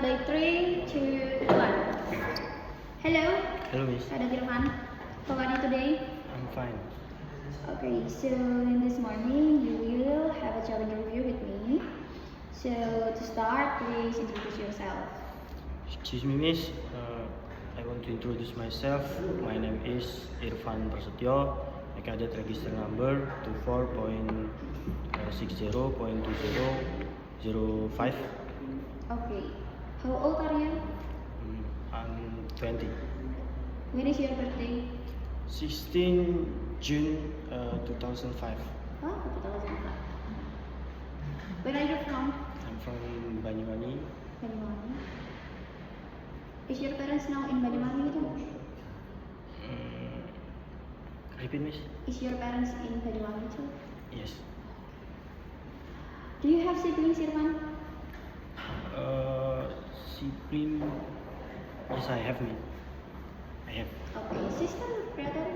By 3, 2, 1. Hello, Hello, Miss. Ada Irfan. How are you today? I'm fine. Okay, so in this morning you will have a challenge review with me. So to start, please introduce yourself. Excuse me, Miss. I want to introduce myself. My name is Irfan Prasetyo. My cadet register number 24.60.2005. Okay, how old are you? I'm 20. When is your birthday? 16 June 2005. Oh, 2005. Where are you from? I'm from Banyuwangi. Banyuwangi. Is your parents now in Banyuwangi too? Repeat, Miss? Is your parents in Banyuwangi too? Yes. Do you have siblings, Irfan? Sibling. Yes, I have, me. I have. Okay, sister, brother?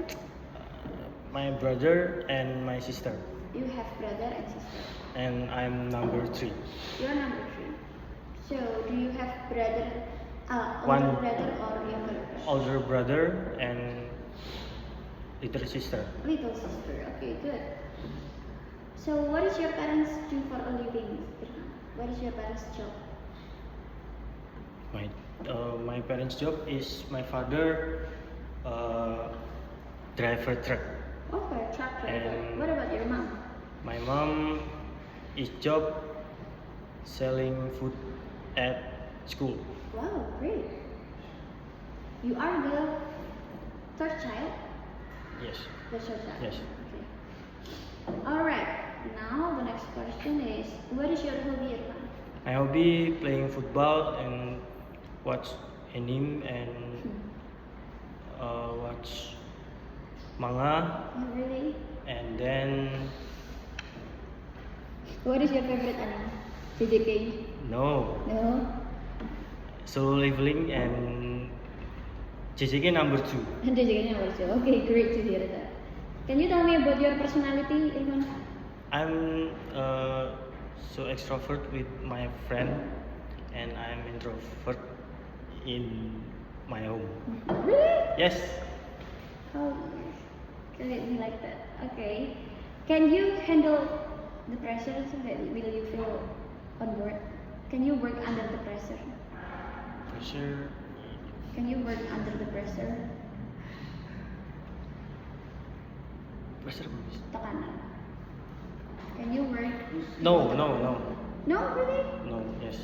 My brother and my sister. You have brother and sister. And I'm number 3. You're number 3. So, do you have brother, One. older brother or younger brother? Older brother and little sister. Little sister. Okay, good. So, what does your parents do for a living, Irfan? What is your parents' job? My parents' job is my father driver truck. Okay, truck driver. And- What about your mom? My mom is job selling food at school. Wow, great. You are the third child? Yes. The third child? Yes. Okay. Alright, now the next question is, what is your hobby, Irfan? My hobby playing football and watch anime and watch manga, Oh, really? and then What is your favorite anime? JJK? no No? solo leveling and JJK number 2. JJK number 2. Okay, great to hear that. Can you tell me about your personality, Irfan? I'm so extrovert with my friend, and I'm introvert in my home. Really? Yes. Oh, great, me like that. Okay. Can you handle the pressure so that will you feel on board? Can you work under the pressure? Pressure. Can you work under the pressure? Pressure. Tekanan. Can you work? No. No, really? No. Yes.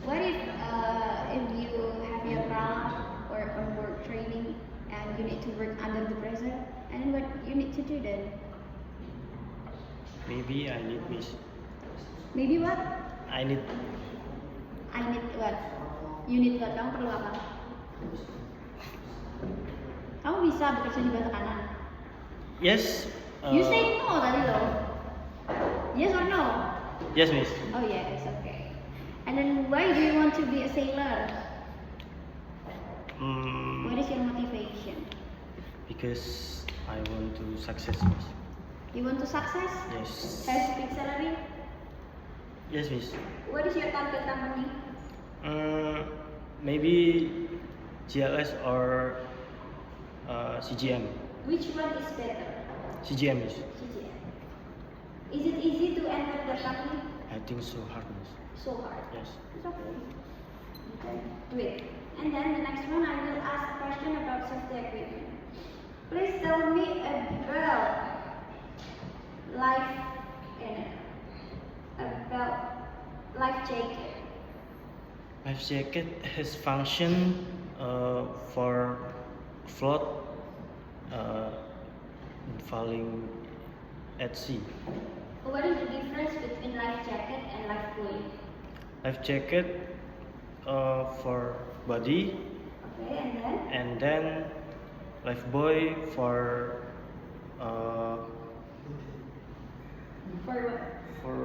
What if you have your round or on work training and you need to work under the pressure? And then what you need to do then? Maybe I need miss. Maybe what? I need. I need what? You need what? Kamu perlu apa? Kamu bisa bekerja di bawah tekanan. Yes. You say no tadi loh. Yes or no? Yes, miss. Oh yes, okay. And then why do you want to be a sailor? What is your motivation? Because I want to success, miss. You want to success? Yes. Have big salary? Yes, miss. What is your target company? Maybe GLS or CGM. Which one is better? CGM, miss. CGM. Is it easy to enter the company? I think so hard, miss. So hard. Yes. It's okay. Okay, do it. And then the next one, I will ask a question about safety equipment. Please tell me about life jacket. Life jacket has function for float falling at sea. What is the difference between life jacket and life buoy? Life jacket for body, Okay, and then? and then life buoy for For what? for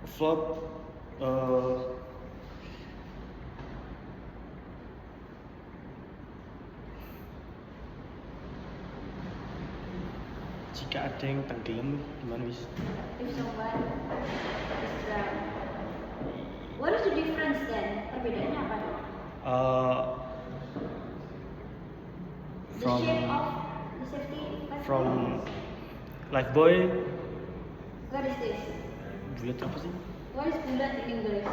float jika ada yang tenggelam gimana, wis? If someone is drowned. What is the difference then? Uh, The from shape of the safety vest? from Lifebuoy. What is this? Bulat apa sih? What is bullet in English?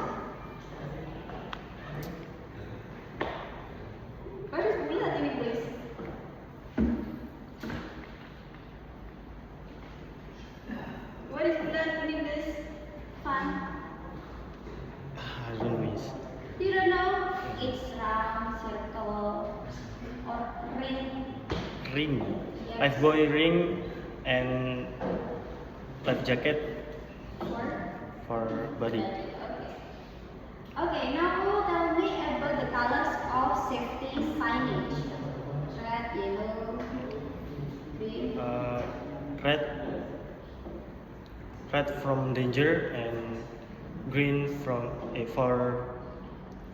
What is bullet in English? What is bullet in English? Fun. I don't know, miss. You don't know? It's round, circle, or ring. Ring. Yes. Lifebuoy ring and life jacket Or for body. Okay. Okay, now tell me about the colors of safety signage. Red, yellow, green. Red. Red from danger and green from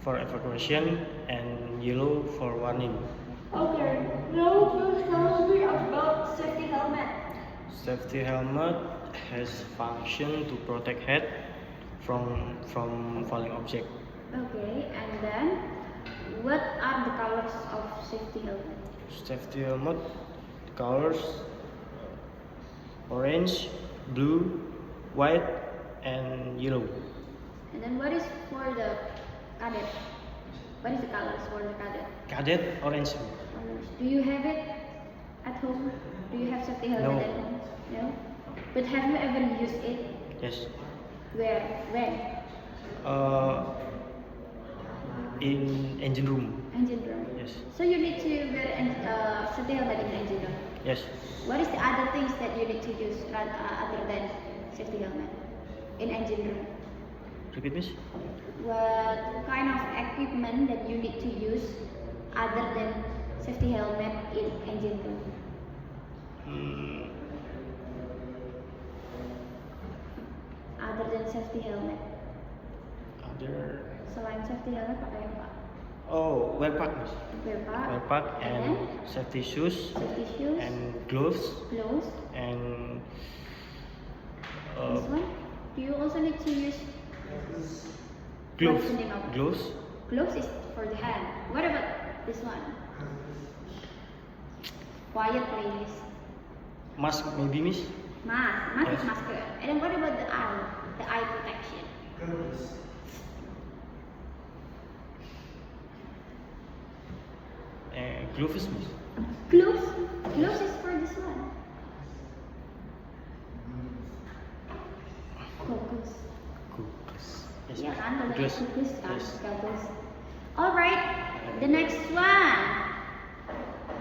for evacuation and yellow for warning. Okay, now please tell me about safety helmet. Safety helmet has function to protect head from falling object. Okay, and then what are the colors of safety helmet? Safety helmet colors orange, blue, white, and yellow. And then what is for the cadet? What is the colors for the cadet? Cadet orange. Orange. Do you have it at home? Do you have safety helmet No. at home? No. But have you ever used it? Yes. Where? When? In engine room. Engine room. Yes. So you need to wear safety helmet in the engine room. Yes. What is the other things that you need to use other than safety helmet in engine room? Repeat, miss. What kind of equipment that you need to use other than safety helmet in engine room? Other than safety helmet. Other. Selain safety helmet pakai apa? Oh, wear pack, miss. Wear pack. Wear pack And and then safety shoes safety shoes. and gloves Gloves. and This one. Do you also need to use gloves. What's the name of it? Gloves. gloves is for the hand. What about this one? Quiet please. Mask, maybe, miss. Mask. Mask is Yes. masker. And then what about the eye? The eye protection. Gloves, miss. Gloves. Gloves is for this one. Goggles. Gloves. Yes. Iya kan, kalau Gloves. goggles kan, Yes. goggles. Alright, the next one.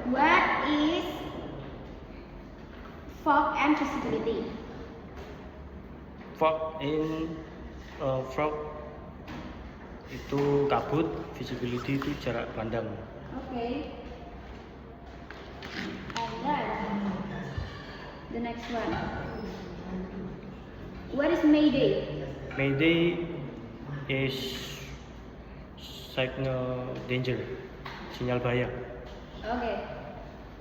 What is fog and visibility? Fog fog itu kabut, visibility itu jarak pandang. Okay. And then the next one. What is Mayday? Mayday is signal danger, sinyal bahaya. Okay.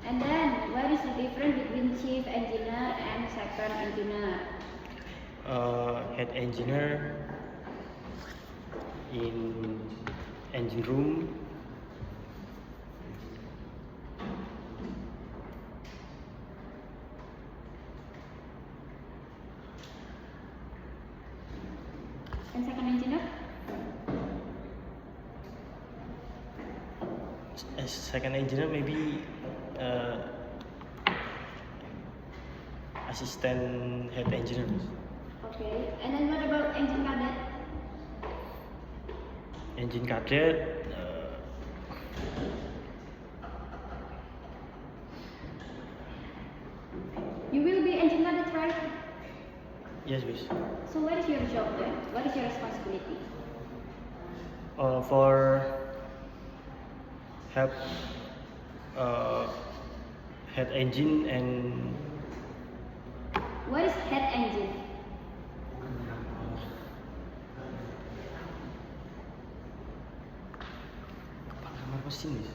And then what is the difference between chief engineer and second engineer? Head engineer in engine room. And second engineer? As second engineer, maybe assistant head engineer. Okay. And then what about engine cadet? Engine cadet. You will be engine cadet, right? Yes, miss. So what is your job then? What is your responsibility? For help head engine and What is head engine? kepala kamar mesin, miss.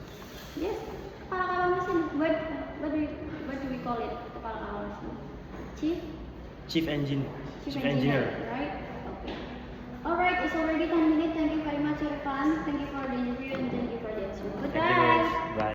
Yes, kepala kapal mesin. What do we call it? Kepala kapal mesin. Chief? Chief engine. Chief engineer, right? Okay. Alright, it's already 10 minutes. Thank you very much, Irfan. Thank you for the interview and the